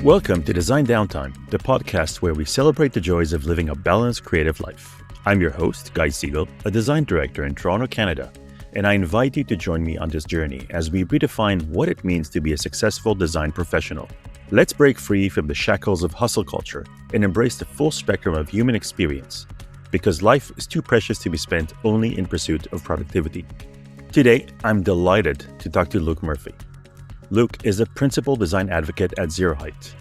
Welcome to Design Downtime, the podcast where we celebrate the joys of living a balanced creative life. I'm your host, Guy Siegel, a design director in Toronto, Canada, and I invite you to join me on this journey as we redefine what it means to be a successful design professional. Let's break free from the shackles of hustle culture and embrace the full spectrum of human experience, because life is too precious to be spent only in pursuit of productivity. Today, I'm delighted to talk to Luke Murphy. Luke is a principal design advocate at zeroheight.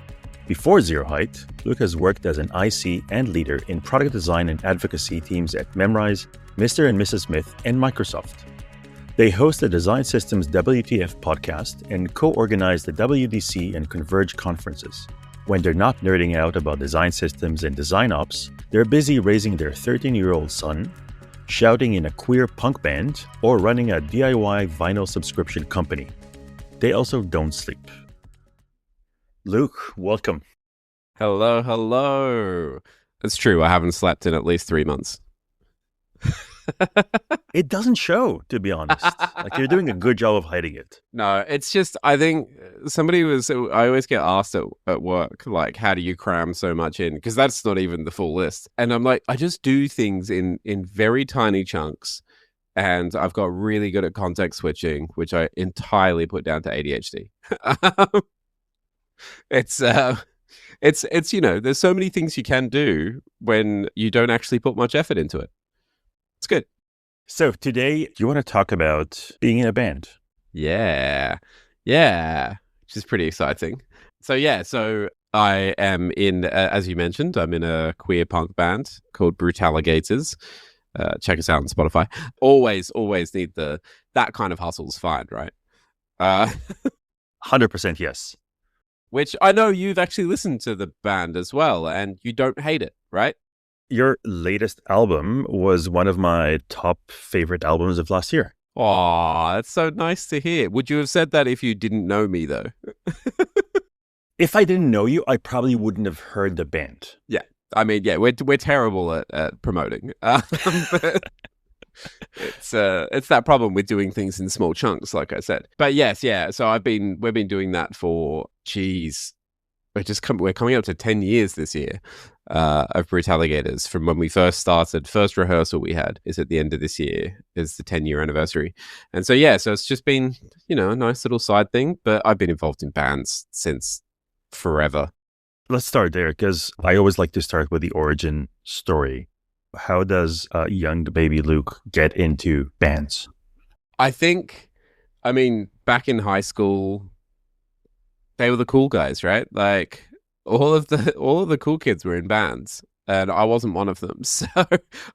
Before zeroheight, Luke has worked as an IC and leader in product design and advocacy teams at Memrise, Mr. and Mrs. Smith, and Microsoft. They host the Design Systems WTF podcast and co-organize the WDC and Converge conferences. When they're not nerding out about design systems and DesignOps, they're busy raising their 13-year-old son, shouting in a queer punk band, or running a DIY vinyl subscription company. They also don't sleep. Luke, welcome. Hello. It's true, I haven't slept in at least 3 months. It doesn't show, to be honest. Like, you're doing a good job of hiding it. No, it's just, I think I always get asked at work, like, how do you cram so much in? Because that's not even the full list. And I'm like, I just do things in very tiny chunks. And I've got really good at context switching, which I entirely put down to ADHD. It's there's so many things you can do when you don't actually put much effort into it. It's good. So today, you want to talk about being in a band. Yeah, which is pretty exciting. So I am in, as you mentioned, I'm in a queer punk band called Brutalligators. Check us out on Spotify. Always need that kind of hustle's fine, right? 100% yes. Which I know you've actually listened to the band as well, and you don't hate it, right? Your latest album was one of my top favorite albums of last year. Aw, that's so nice to hear. Would you have said that if you didn't know me, though? If I didn't know you, I probably wouldn't have heard the band. Yeah. I mean, yeah, we're terrible at promoting. But it's that problem with doing things in small chunks, like I said. But yes, yeah. So we've been doing that for, we're coming up to 10 years this year of Brutalligators. From when we first started, first rehearsal we had is at the end of this year, is the 10-year anniversary. And so it's just been, a nice little side thing. But I've been involved in bands since forever. Let's start there, because I always like to start with the origin story. How does young baby Luke get into bands? I mean, back in high school, they were the cool guys, right? Like all of the cool kids were in bands, and I wasn't one of them. So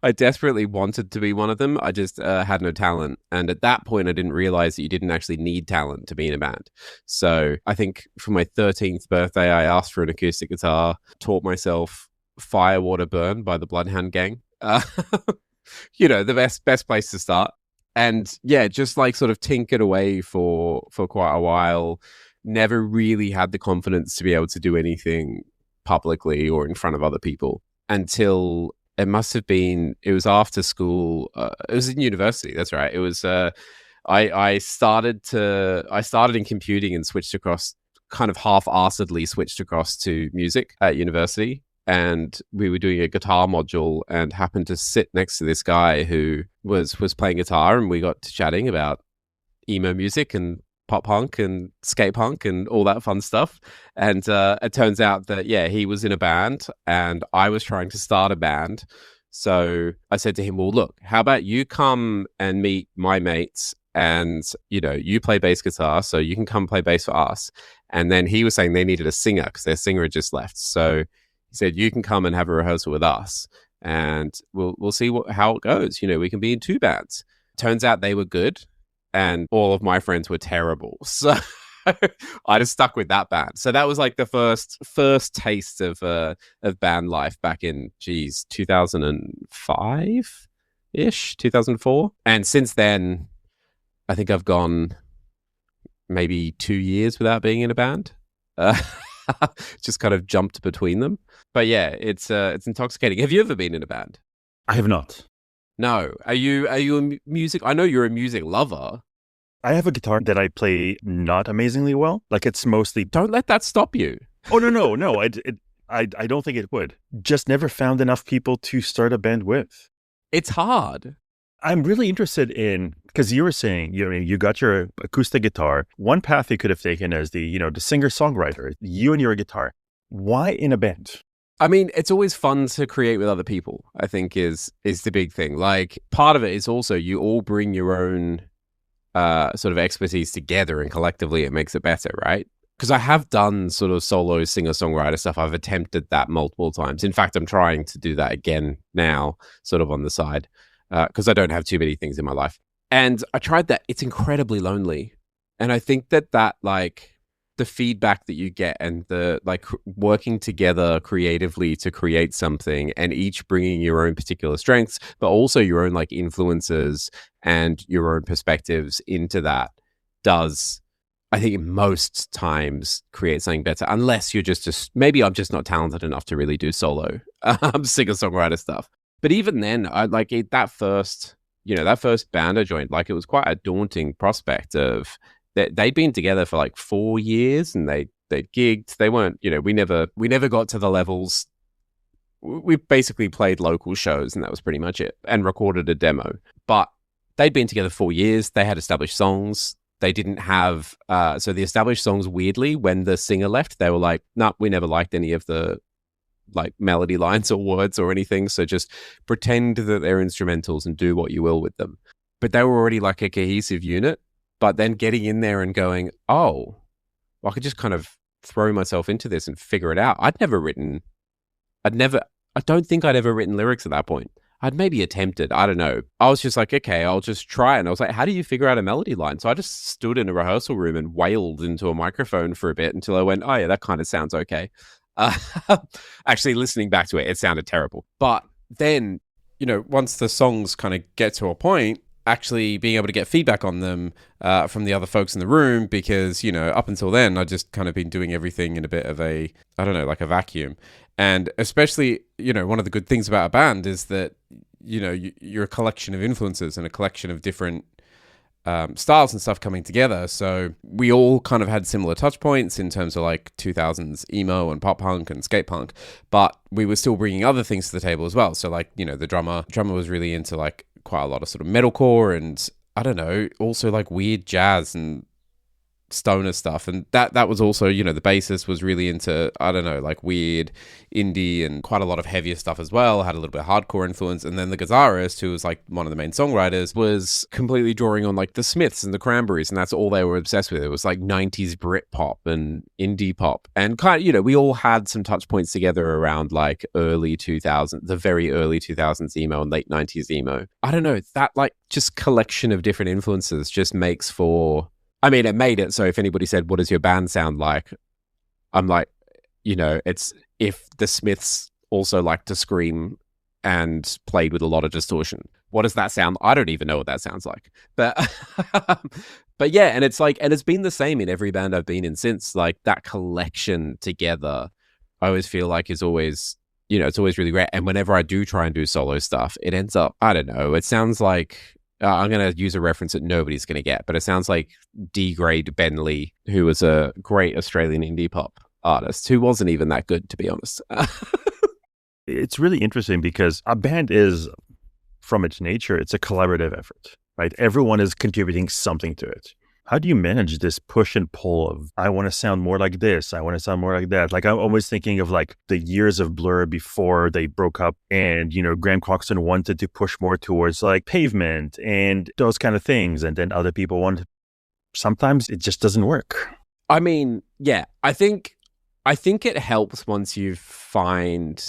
I desperately wanted to be one of them. I just had no talent. And at that point, I didn't realize that you didn't actually need talent to be in a band. So I think for my 13th birthday, I asked for an acoustic guitar, taught myself Fire, Water, Burn by the Bloodhound Gang. The best place to start. And yeah, just like sort of tinkered away for quite a while. Never really had the confidence to be able to do anything publicly or in front of other people until it was after school. It was in university. That's right. It was, I started in computing and switched across, kind of half-assedly switched across to music at university. And we were doing a guitar module and happened to sit next to this guy who was playing guitar, and we got to chatting about emo music and pop punk and skate punk and all that fun stuff. And it turns out that, he was in a band and I was trying to start a band. So I said to him, well, look, how about you come and meet my mates and, you play bass guitar, so you can come play bass for us. And then he was saying they needed a singer because their singer had just left. So he said, you can come and have a rehearsal with us and we'll see how it goes. We can be in 2 bands. Turns out they were good. And all of my friends were terrible. So I just stuck with that band. So that was like the first taste of band life back in, 2005-ish, 2004. And since then, I think I've gone maybe 2 years without being in a band. Just kind of jumped between them. But yeah, it's intoxicating. Have you ever been in a band? I have not. No. Are you a music? I know you're a music lover. I have a guitar that I play not amazingly well. Like, it's mostly... Don't let that stop you. Oh, no. I don't think it would. Just never found enough people to start a band with. It's hard. I'm really interested in, because you were saying, you got your acoustic guitar. One path you could have taken as the singer-songwriter, you and your guitar. Why in a band? I mean, it's always fun to create with other people, I think is the big thing. Like, part of it is also you all bring your own sort of expertise together, and collectively it makes it better, right? Because I have done sort of solo singer-songwriter stuff. I've attempted that multiple times. In fact, I'm trying to do that again now, sort of on the side, because I don't have too many things in my life. And I tried that. It's incredibly lonely. And I think that like the feedback that you get and the like working together creatively to create something, and each bringing your own particular strengths, but also your own like influences and your own perspectives into that does, I think, most times create something better, unless you're just maybe I'm just not talented enough to really do solo singer-songwriter stuff. But even then, I like it, that first band I joined, like it was quite a daunting prospect of that they'd been together for like 4 years and they'd gigged. They weren't, we never got to the levels. We basically played local shows and that was pretty much it, and recorded a demo. But they'd been together 4 years. They had established songs. They didn't have, so the established songs, weirdly, when the singer left, they were like, nah, we never liked any of the like melody lines or words or anything. So just pretend that they're instrumentals and do what you will with them. But they were already like a cohesive unit. But then getting in there and going, oh, well, I could just kind of throw myself into this and figure it out. I don't think I'd ever written lyrics at that point. I'd maybe attempted. I don't know. I was just like, okay, I'll just try it. And I was like, how do you figure out a melody line? So I just stood in a rehearsal room and wailed into a microphone for a bit until I went, oh yeah, that kind of sounds okay. Actually, listening back to it, it sounded terrible. But then, once the songs kind of get to a point, actually being able to get feedback on them from the other folks in the room, because, up until then, I'd just kind of been doing everything in a bit of a, I don't know, like a vacuum. And especially, one of the good things about a band is that, you're a collection of influences and a collection of different styles and stuff coming together. So we all kind of had similar touch points in terms of like 2000s emo and pop punk and skate punk, but we were still bringing other things to the table as well. So like, the drummer was really into like quite a lot of sort of metalcore and I don't know, also like weird jazz and stoner stuff, and that was also, the bassist was really into, I don't know, like weird indie and quite a lot of heavier stuff as well, had a little bit of hardcore influence. And then the guitarist, who was like one of the main songwriters, was completely drawing on like the Smiths and the Cranberries, and that's all they were obsessed with. It was like 90s Britpop and indie pop, and kind of, we all had some touch points together around like early 2000s, the very early 2000s emo and late 90s emo. I don't know, that like just collection of different influences just makes for, I mean, it made it so if anybody said, what does your band sound like? I'm like, it's if the Smiths also like to scream and played with a lot of distortion. What does that sound? I don't even know what that sounds like. But but yeah, and it's like, and it's been the same in every band I've been in since. Like that collection together, I always feel like is always, it's always really great. And whenever I do try and do solo stuff, it ends up, I don't know, it sounds like, I'm going to use a reference that nobody's going to get, but it sounds like D-grade Ben Lee, who was a great Australian indie pop artist who wasn't even that good, to be honest. It's really interesting because a band is, from its nature, it's a collaborative effort, right? Everyone is contributing something to it. How do you manage this push and pull of, I want to sound more like this, I want to sound more like that? Like, I'm always thinking of like the years of Blur before they broke up, and, Graham Coxon wanted to push more towards like Pavement and those kind of things. And then other people wanted, sometimes it just doesn't work. I mean, yeah, I think it helps once you find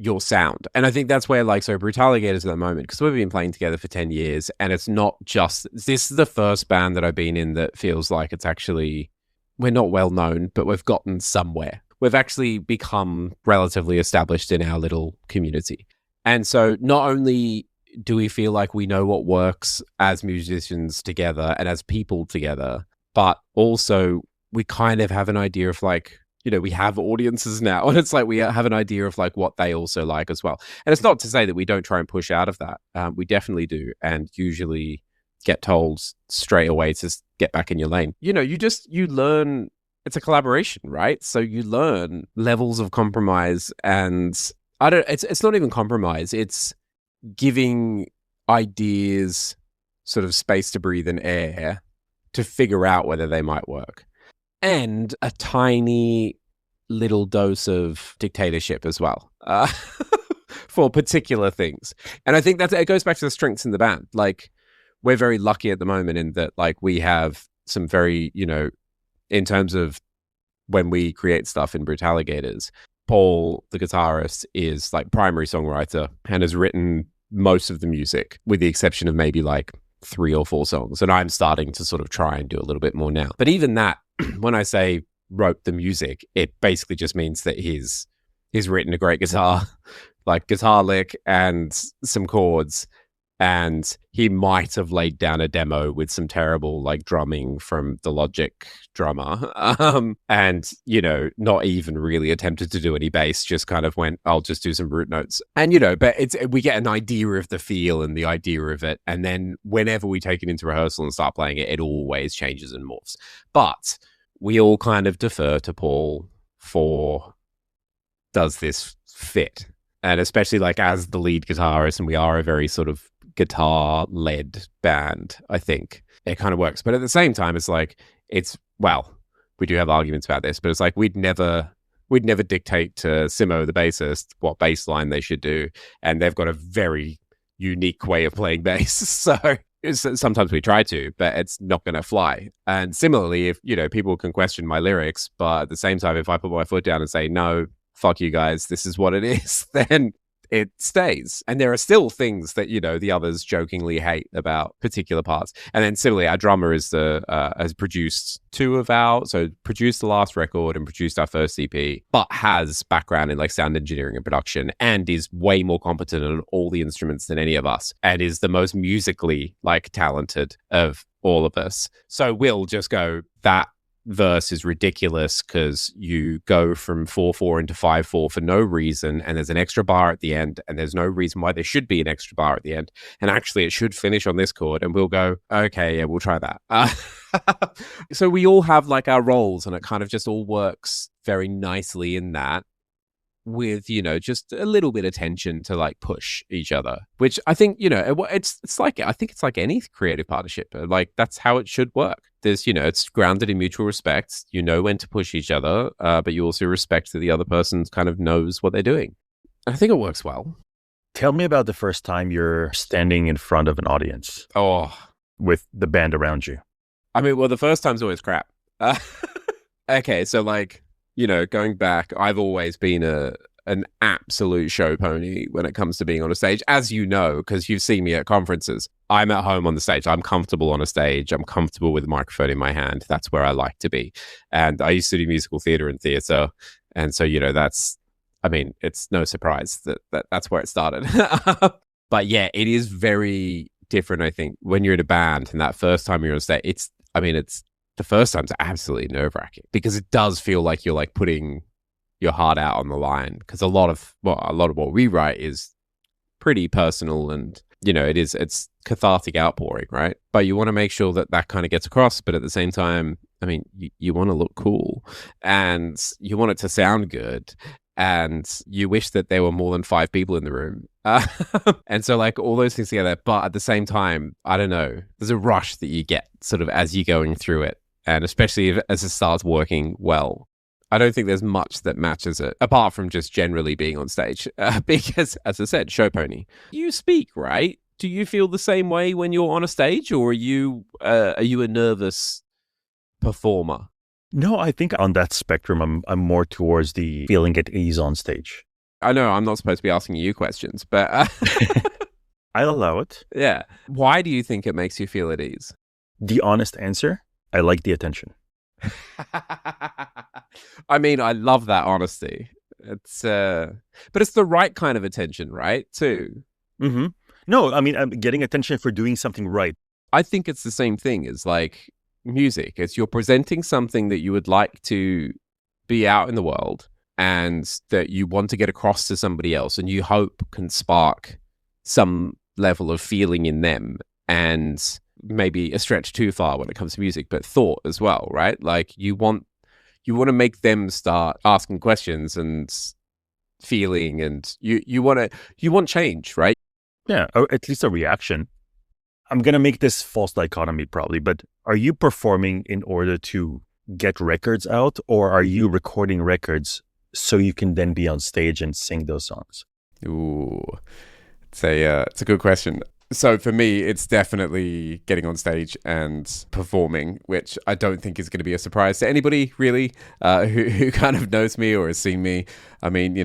your sound. And I think that's where like, so Brutalligators at the moment, because we've been playing together for 10 years and it's not just, this is the first band that I've been in that feels like it's actually, we're not well known, but we've gotten somewhere. We've actually become relatively established in our little community. And so not only do we feel like we know what works as musicians together and as people together, but also we kind of have an idea of like, we have audiences now, and it's like we have an idea of like what they also like as well. And it's not to say that we don't try and push out of that. We definitely do, and usually get told straight away to get back in your lane. You learn, it's a collaboration, right? So you learn levels of compromise, and it's not even compromise, it's giving ideas sort of space to breathe and air to figure out whether they might work. And a tiny little dose of dictatorship as well for particular things. And I think it goes back to the strengths in the band. Like, we're very lucky at the moment in that, like, we have some very, in terms of when we create stuff in Brutalligators, Paul, the guitarist, is like primary songwriter and has written most of the music, with the exception of maybe like 3 or 4 songs. And I'm starting to sort of try and do a little bit more now. But even that, when I say wrote the music, it basically just means that he's written a great guitar lick and some chords. And he might have laid down a demo with some terrible like drumming from the Logic drummer. And, not even really attempted to do any bass, just kind of went, I'll just do some root notes. And, but we get an idea of the feel and the idea of it. And then whenever we take it into rehearsal and start playing it, it always changes and morphs. But we all kind of defer to Paul for, does this fit? And especially like as the lead guitarist, and we are a very sort of guitar-led band, I think it kind of works. But at the same time, it's like, we do have arguments about this, but it's like we'd never dictate to Simo, the bassist, what bass line they should do. And they've got a very unique way of playing bass. So sometimes we try to, but it's not going to fly. And similarly, if, people can question my lyrics, but at the same time, if I put my foot down and say, no, fuck you guys, this is what it is, then it stays. And there are still things that, the others jokingly hate about particular parts. And then similarly, our drummer is has produced produced the last record and produced our first EP, but has background in like sound engineering and production, and is way more competent on all the instruments than any of us, and is the most musically like talented of all of us. So we'll just go, that verse is ridiculous because you go from 4/4 into 5/4 for no reason, and there's an extra bar at the end, and there's no reason why there should be an extra bar at the end, and actually it should finish on this chord. And we'll go, okay, yeah, we'll try that. So we all have like our roles, and it kind of just all works very nicely in that, with just a little bit of tension to like push each other, which I think it's like, I think it's like any creative partnership, like that's how it should work. There's it's grounded in mutual respect. When to push each other, but you also respect that the other person kind of knows what they're doing. I think it works well. Tell me about the first time you're standing in front of an audience with the band around you. I mean, well, the first time's always crap. Okay, so like, going back, I've always been an absolute show pony when it comes to being on a stage, as you know, because you've seen me at conferences. I'm at home on the stage. I'm comfortable on a stage. I'm comfortable with a microphone in my hand. That's where I like to be. And I used to do musical theatre and theatre. And so, it's no surprise that that's where it started. But yeah, it is very different, I think, when you're in a band and that first time you're on stage. It's the first time's absolutely nerve-wracking, because it does feel like you're like putting your heart out on the line, because a lot of what we write is pretty personal, and it's cathartic outpouring, right? But you want to make sure that kind of gets across, but at the same time, you want to look cool, and you want it to sound good, and you wish that there were more than 5 people in the room. And so like all those things together, but at the same time, I don't know, there's a rush that you get sort of as you're going through it, and especially as it starts working well. I don't think there's much that matches it, apart from just generally being on stage. Because, as I said, show pony. You speak, right? Do you feel the same way when you're on a stage, or are you a nervous performer? No, I think on that spectrum, I'm more towards the feeling at ease on stage. I know I'm not supposed to be asking you questions, but I'll allow it. Yeah. Why do you think it makes you feel at ease? The honest answer, I like the attention. I love that honesty. It's but it's the right kind of attention, right? Too. Mm-hmm. No, I'm getting attention for doing something right. I think it's the same thing as like music. It's you're presenting something that you would like to be out in the world, and that you want to get across to somebody else, and you hope can spark some level of feeling in them, and maybe a stretch too far when it comes to music, but thought as well, right? Like you want you want to make them start asking questions and feeling, and you want change, right? Yeah, or at least a reaction. I'm going to make this false dichotomy probably, but are you performing in order to get records out, or are you recording records so you can then be on stage and sing those songs? Ooh, it's a good question. So for me, it's definitely getting on stage and performing, which I don't think is going to be a surprise to anybody really who kind of knows me or has seen me. I mean,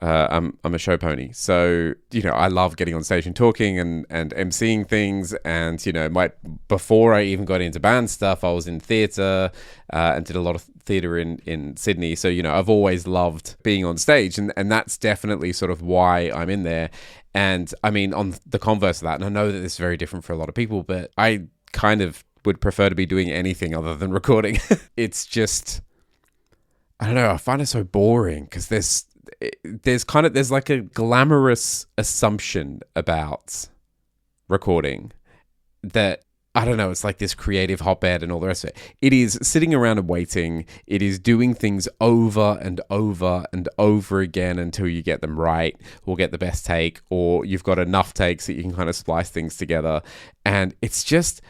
I'm a show pony, so I love getting on stage and talking and emceeing things. And before I even got into band stuff, I was in theatre and did a lot of theatre in Sydney. So I've always loved being on stage, and that's definitely sort of why I'm in there. And I mean, on the converse of that, and I know that this is very different for a lot of people, but I kind of would prefer to be doing anything other than recording. It's just, I don't know, I find it so boring because there's like a glamorous assumption about recording that, I don't know, it's like this creative hotbed and all the rest of it. It is sitting around and waiting. It is doing things over and over and over again until you get them right or get the best take, or you've got enough takes that you can kind of splice things together. And it's just,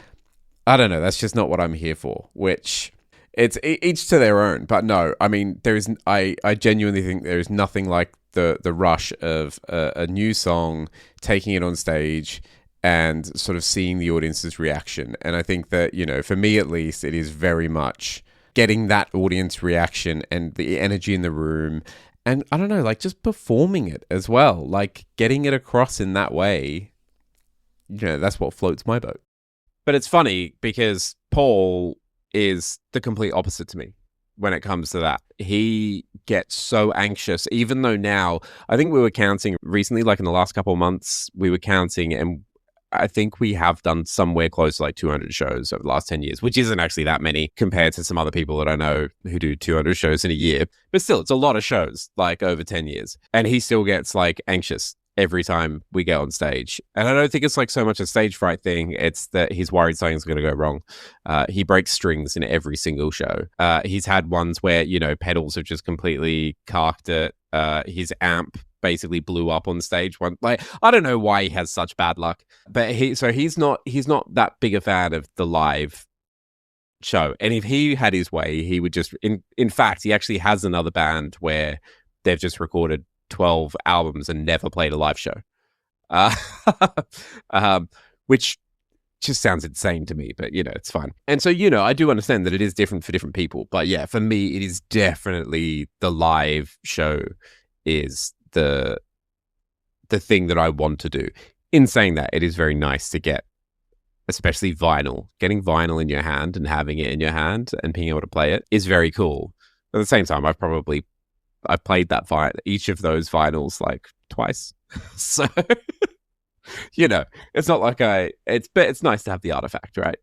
I don't know, that's just not what I'm here for, which it's each to their own. But no, I mean, I genuinely think there is nothing like the rush of a new song, taking it on stage, and sort of seeing the audience's reaction. And I think that, for me at least, it is very much getting that audience reaction and the energy in the room. And I don't know, like just performing it as well, like getting it across in that way. That's what floats my boat. But it's funny because Paul is the complete opposite to me when it comes to that. He gets so anxious, even though now, I think we were counting recently, like in the last couple of months, we were counting, and I think we have done somewhere close to like 200 shows over the last 10 years, which isn't actually that many compared to some other people that I know who do 200 shows in a year. But still, it's a lot of shows, like over 10 years. And he still gets like anxious every time we get on stage. And I don't think it's like so much a stage fright thing. It's that he's worried something's going to go wrong. He breaks strings in every single show. He's had ones where, pedals have just completely carked it. His amp basically blew up on stage one. Like, I don't know why he has such bad luck, but he's not that big a fan of the live show. And if he had his way, he would just, in fact, he actually has another band where they've just recorded 12 albums and never played a live show, which just sounds insane to me, but it's fine. And so I do understand that it is different for different people, but yeah, for me it is definitely the live show is the thing that I want to do. In saying that, it is very nice to get, especially vinyl. Getting vinyl in your hand and having it in your hand and being able to play it is very cool. At the same time, I've played each of those vinyls like twice. So, it's not like but it's nice to have the artifact, right?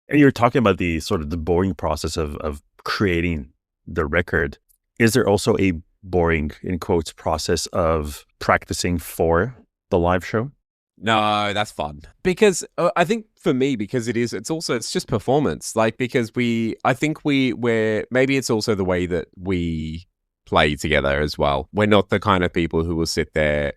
And you're talking about the sort of the boring process of creating the record. Is there also a boring, in quotes, process of practicing for the live show? No, that's fun. Because I think for me, because it's just performance. Like, because maybe it's also the way that we play together as well. We're not the kind of people who will sit there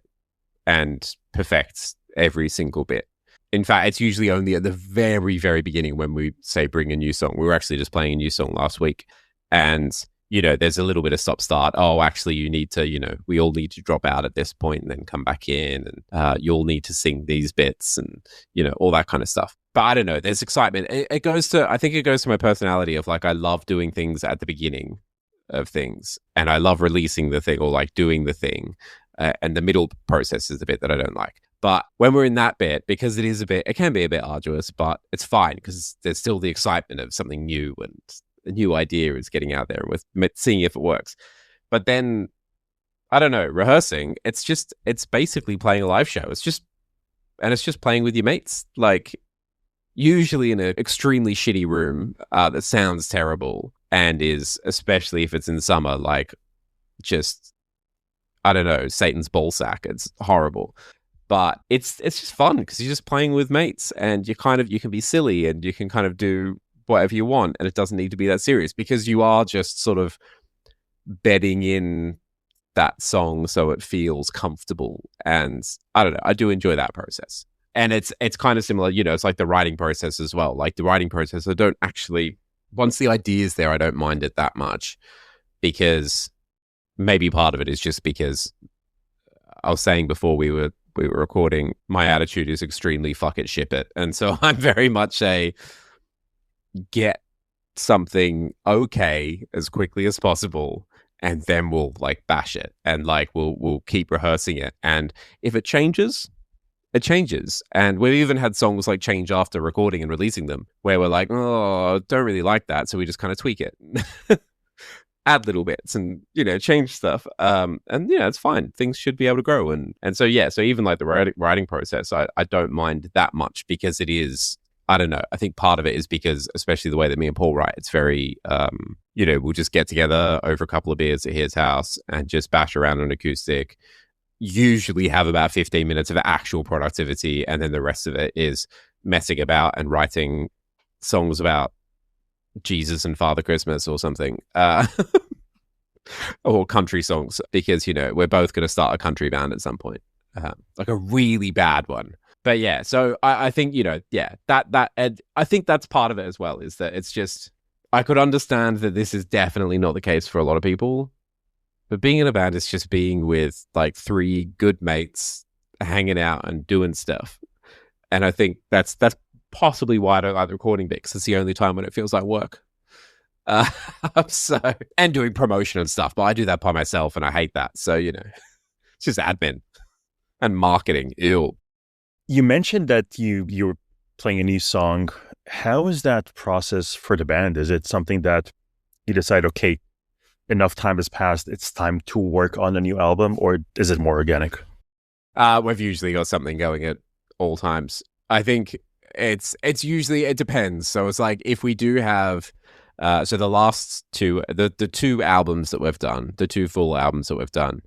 and perfect every single bit. In fact, it's usually only at the very, very beginning when we say bring a new song. We were actually just playing a new song last week, and there's a little bit of stop-start. Oh, actually, you need to, we all need to drop out at this point and then come back in, and you'll need to sing these bits and, all that kind of stuff. But I don't know, there's excitement. I think it goes to my personality of like, I love doing things at the beginning of things, and I love releasing the thing or like doing the thing. And the middle process is the bit that I don't like. But when we're in that bit, because it can be a bit arduous, but it's fine because there's still the excitement of something new, and a new idea is getting out there with seeing if it works. But then, I don't know, rehearsing, it's basically playing a live show. It's just playing with your mates, like usually in an extremely shitty room that sounds terrible and is, especially if it's in summer, like just, I don't know, Satan's ballsack. It's horrible. But it's just fun because you're just playing with mates, and you can be silly, and you can kind of do whatever you want, and it doesn't need to be that serious, because you are just sort of bedding in that song so it feels comfortable. And I don't know, I do enjoy that process. And it's kind of similar, it's like the writing process as well. Like the writing process, I don't actually, once the idea's there, I don't mind it that much, because maybe part of it is just because I was saying before we were recording, my attitude is extremely fuck it, ship it. And so I'm very much a get something okay as quickly as possible, and then we'll like bash it, and like we'll keep rehearsing it. And if it changes, it changes. And we've even had songs like change after recording and releasing them, where we're like, oh, don't really like that, so we just kind of tweak it. Add little bits and change stuff, and it's fine. Things should be able to grow, and so even like the writing process, I don't mind that much, because it is, I don't know, I think part of it is because, especially the way that me and Paul write, it's very we'll just get together over a couple of beers at his house and just bash around on acoustic, usually have about 15 minutes of actual productivity, and then the rest of it is messing about and writing songs about Jesus and Father Christmas or something, or country songs, because we're both going to start a country band at some point, like a really bad one. But yeah, so I think that and I think that's part of it as well, is that it's just, I could understand that this is definitely not the case for a lot of people, but being in a band is just being with like three good mates hanging out and doing stuff. And I think that's possibly why I don't like the recording bit, because it's the only time when it feels like work. So, and doing promotion and stuff, but I do that by myself and I hate that. So, it's just admin and marketing. Ew. You mentioned that you were playing a new song. How is that process for the band? Is it something that you decide, okay, enough time has passed, it's time to work on a new album, or is it more organic? We've usually got something going at all times. I think it's usually, it depends. So it's like, if we do have so the last two, the two albums that we've done, the two full albums that we've done,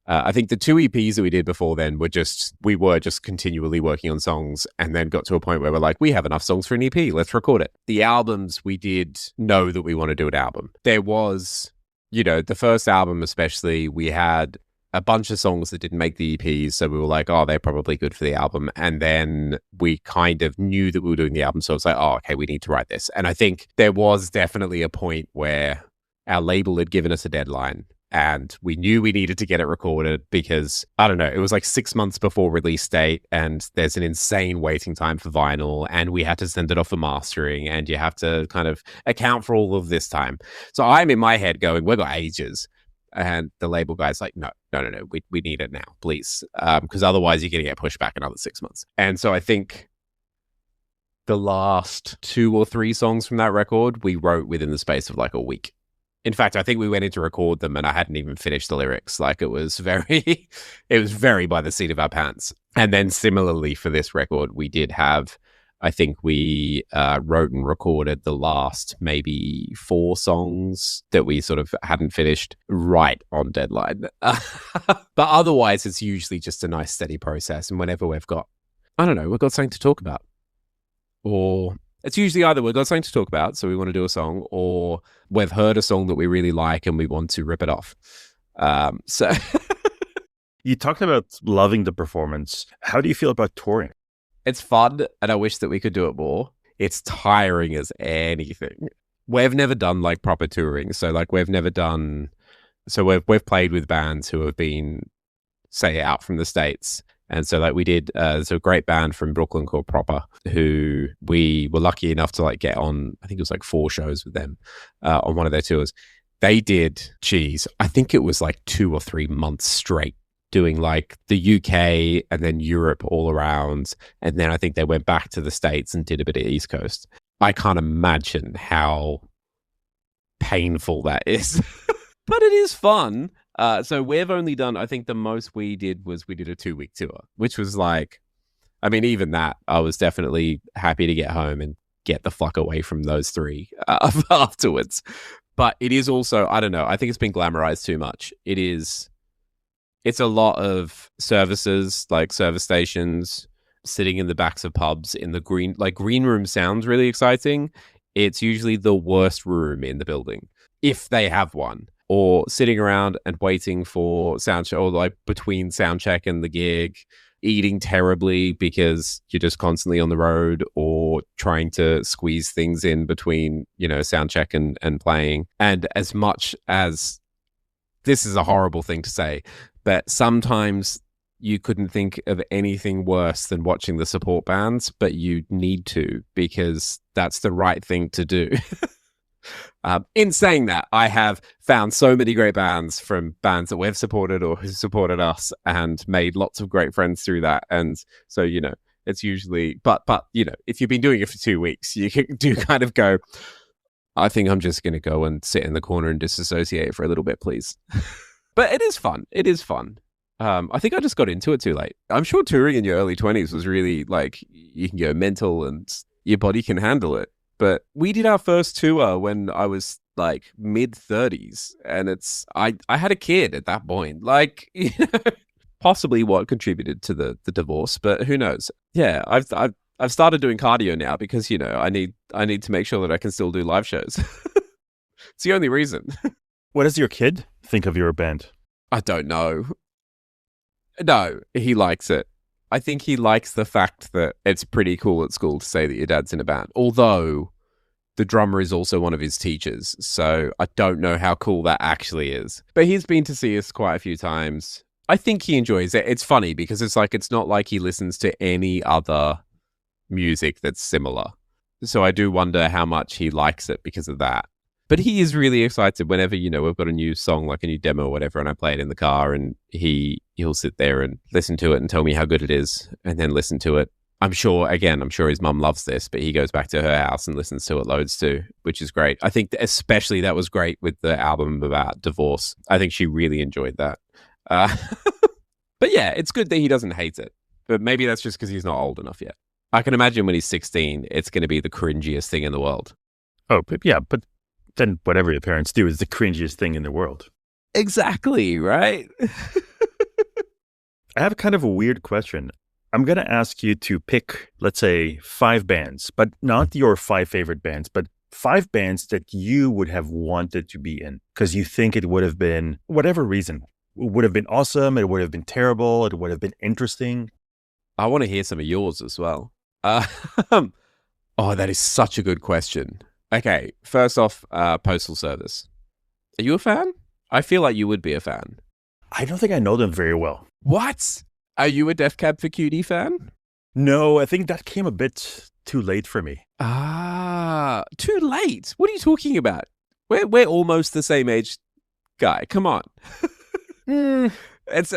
I think the two EPs that we did before then we were just continually working on songs, and then got to a point where we're like, we have enough songs for an EP, let's record it. The albums, we did know that we want to do an album. There was, the first album especially, we had a bunch of songs that didn't make the EPs, so we were like, oh, they're probably good for the album. And then we kind of knew that we were doing the album, so it's like, oh, okay, we need to write this. And I think there was definitely a point where our label had given us a deadline, and we knew we needed to get it recorded, because, I don't know, it was like 6 months before release date, and there's an insane waiting time for vinyl, and we had to send it off for mastering, and you have to kind of account for all of this time. So I'm in my head going, we've got ages. And the label guy's like, no, we need it now, please. Because otherwise you're going to get pushed back another 6 months. And so I think the last 2 or 3 songs from that record, we wrote within the space of like a week. In fact, I think we went in to record them and I hadn't even finished the lyrics. Like, it was very by the seat of our pants. And then similarly for this record, we did have, I think we wrote and recorded the last maybe 4 songs that we sort of hadn't finished right on deadline. But otherwise, it's usually just a nice steady process. And whenever we've got something to talk about, or it's usually either we've got something to talk about, so we want to do a song, or we've heard a song that we really like and we want to rip it off. So you talked about loving the performance. How do you feel about touring? It's fun, and I wish that we could do it more. It's tiring as anything. We've never done like proper touring, so like we've played with bands who have been, say, out from the States. And so like we did, there's a great band from Brooklyn called Proper, who we were lucky enough to like get on, I think it was like 4 shows with them on one of their tours. They did, I think it was like 2 or 3 months straight, doing like the UK and then Europe all around. And then I think they went back to the States and did a bit of East Coast. I can't imagine how painful that is, but it is fun. So we've only done, I think the most we did was we did a 2-week tour, which was like, I mean, even that, I was definitely happy to get home and get the fuck away from those 3 afterwards. But it is also, I don't know, I think it's been glamorized too much. It's a lot of services, like service stations, sitting in the backs of pubs in the green room sounds really exciting. it's usually the worst room in the building, if they have one, or sitting around and waiting for sound check, or like between sound check and the gig, eating terribly because you're just constantly on the road, or trying to squeeze things in between, sound check and playing. And as much as this is a horrible thing to say, but sometimes you couldn't think of anything worse than watching the support bands, but you need to, because that's the right thing to do. In saying that, I have found so many great bands from bands that we've supported or who supported us, and made lots of great friends through that. And so, it's usually, but if you've been doing it for 2 weeks, you do kind of go, I think I'm just going to go and sit in the corner and disassociate for a little bit, please. But it is fun. It is fun. I think I just got into it too late. I'm sure touring in your early 20s was really like, you can go mental and your body can handle it. But we did our first tour when I was like mid 30s, and I had a kid at that point. Like, possibly what contributed to the divorce, but who knows? Yeah, I've started doing cardio now because I need to make sure that I can still do live shows. It's the only reason. What does your kid think of your band? I don't know. No, he likes it. I think he likes the fact that it's pretty cool at school to say that your dad's in a band. Although the drummer is also one of his teachers, so I don't know how cool that actually is. But he's been to see us quite a few times. I think he enjoys it. It's funny because it's not like he listens to any other music that's similar. So I do wonder how much he likes it because of that. But he is really excited whenever, we've got a new song, like a new demo or whatever, and I play it in the car, and he'll sit there and listen to it and tell me how good it is, and then listen to it. I'm sure his mum loves this, but he goes back to her house and listens to it loads too, which is great. I think especially that was great with the album about divorce. I think she really enjoyed that. But yeah, it's good that he doesn't hate it. But maybe that's just because he's not old enough yet. I can imagine when he's 16, it's going to be the cringiest thing in the world. Oh, but yeah, but then whatever your parents do is the cringiest thing in the world. Exactly, right? I have kind of a weird question. I'm going to ask you to pick, let's say, 5 bands, but not your 5 favorite bands, but 5 bands that you would have wanted to be in because you think it would have been, whatever reason, it would have been awesome, it would have been terrible, it would have been interesting. I want to hear some of yours as well. Oh, that is such a good question. Okay, first off, Postal Service. Are you a fan? I feel like you would be a fan. I don't think I know them very well. What? Are you a Def Cab for Cutie fan? No, I think that came a bit too late for me. Ah, too late? What are you talking about? We're almost the same age, guy. Come on. It's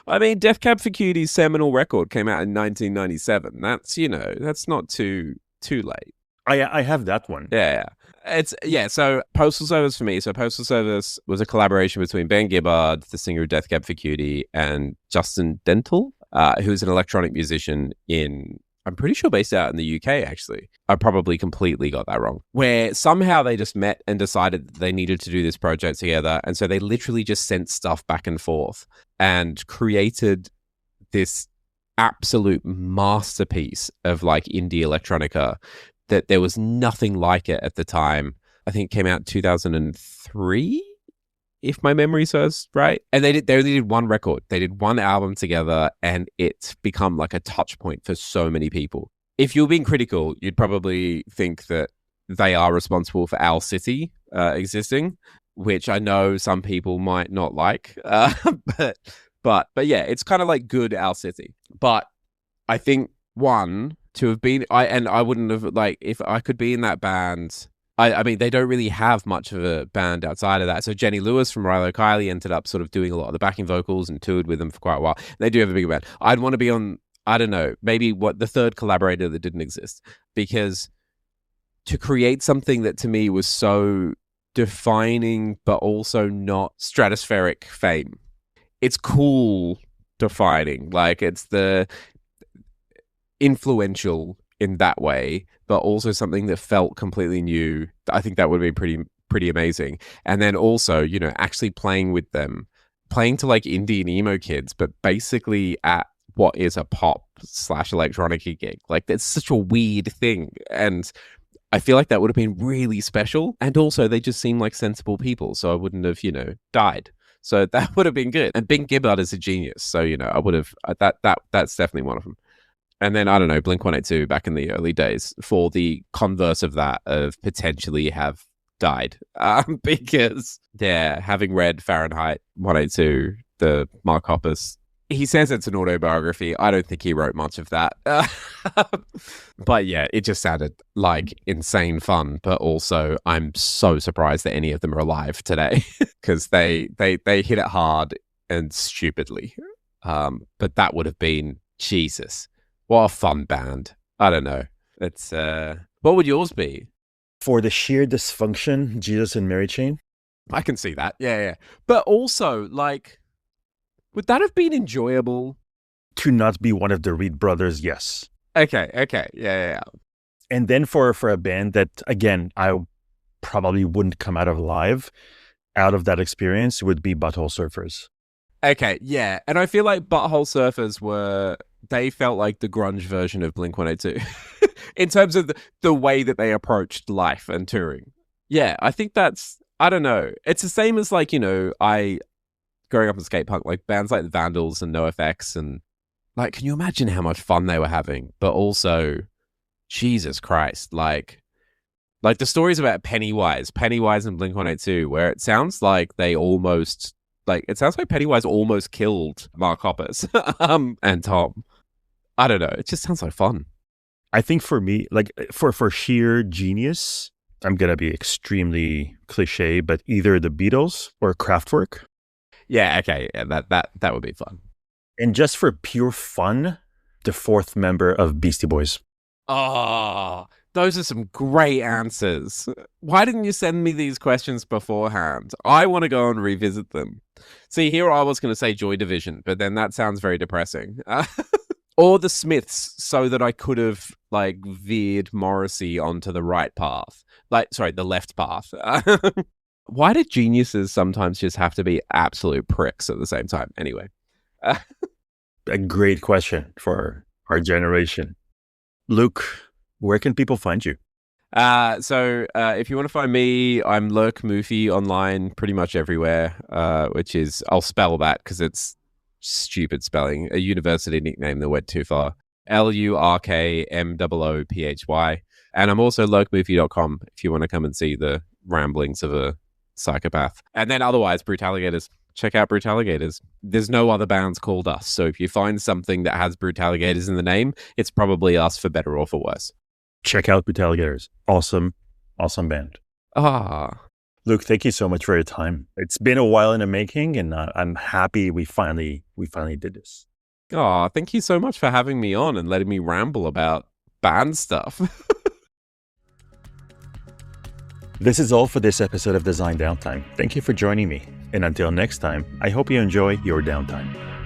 I mean, Def Cab for Cutie's seminal record came out in 1997. That's not too late. I have that one. Yeah. So Postal Service for me. So Postal Service was a collaboration between Ben Gibbard, the singer of Death Cab for Cutie, and Justin Dental, who's an electronic musician I'm pretty sure based out in the UK, actually. I probably completely got that wrong. Where somehow they just met and decided that they needed to do this project together. And so they literally just sent stuff back and forth and created this absolute masterpiece of like indie electronica that there was nothing like it at the time. I think it came out in 2003, if my memory serves right. And they only did one record. They did one album together, and it's become like a touch point for so many people. If you're being critical, you'd probably think that they are responsible for Owl City existing, which I know some people might not like. But yeah, it's kind of like good Owl City. But I think to have been, I wouldn't have, like, if I could be in that band. I mean, they don't really have much of a band outside of that. So Jenny Lewis from Rilo Kiley ended up sort of doing a lot of the backing vocals and toured with them for quite a while. They do have a big band. I'd want to be on, I don't know, maybe the third collaborator that didn't exist, because to create something that to me was so defining, but also not stratospheric fame. It's cool defining, like it's the influential in that way, but also something that felt completely new. I think that would be pretty amazing. And then also, actually playing with them, playing to like indie and emo kids, but basically at what is a pop/electronica gig. Like, that's such a weird thing. And I feel like that would have been really special. And also, they just seem like sensible people. So I wouldn't have, died. So that would have been good. And Bing Gibbard is a genius. So, I would have, that's definitely one of them. And then, I don't know, Blink-182 back in the early days for the converse of that, of potentially have died. Because, having read Fahrenheit 182, the Mark Hoppus, he says it's an autobiography. I don't think he wrote much of that. But yeah, it just sounded like insane fun. But also, I'm so surprised that any of them are alive today because they hit it hard and stupidly. But that would have been, Jesus, what a fun band. I don't know. It's what would yours be? For the sheer dysfunction, Jesus and Mary Chain? I can see that. Yeah. But also, like, would that have been enjoyable? To not be one of the Reed brothers, yes. Okay. Yeah. And then for a band that, again, I probably wouldn't come out of that experience, would be Butthole Surfers. Okay, yeah. And I feel like Butthole Surfers they felt like the grunge version of Blink-182 in terms of the way that they approached life and touring. Yeah, I think that's, I don't know. It's the same as like, growing up in skate punk, like bands like the Vandals and NoFX, and like, can you imagine how much fun they were having? But also, Jesus Christ, like the stories about Pennywise and Blink-182, where it sounds like Pennywise almost killed Mark Hoppus and Tom. I don't know. It just sounds like fun. I think for me, like for sheer genius, I'm gonna be extremely cliche, but either the Beatles or Kraftwerk. Yeah, okay. Yeah, that would be fun. And just for pure fun, the fourth member of Beastie Boys. Oh, those are some great answers. Why didn't you send me these questions beforehand? I want to go and revisit them. See, here I was going to say Joy Division, but then that sounds very depressing. Or the Smiths, so that I could have like veered Morrissey onto the right path. The left path. Why do geniuses sometimes just have to be absolute pricks at the same time? Anyway. A great question for our generation. Luke, where can people find you? So if you want to find me, I'm Lurk Moofy online pretty much everywhere, which is, I'll spell that because it's stupid spelling, a university nickname that went too far. LURKMOOPHY. And I'm also lurkmoofy.com if you want to come and see the ramblings of a psychopath. And then otherwise, Brutalligators. Check out Brutalligators. There's no other bands called us. So if you find something that has Brutalligators in the name, it's probably us, for better or for worse. Check out Brutalligators. Awesome band. Luke, thank you so much for your time. It's been a while in the making, and I'm happy we finally did this. Thank you so much for having me on and letting me ramble about band stuff. This is all for this episode of Design Downtime. Thank you for joining me. And until next time, I hope you enjoy your downtime.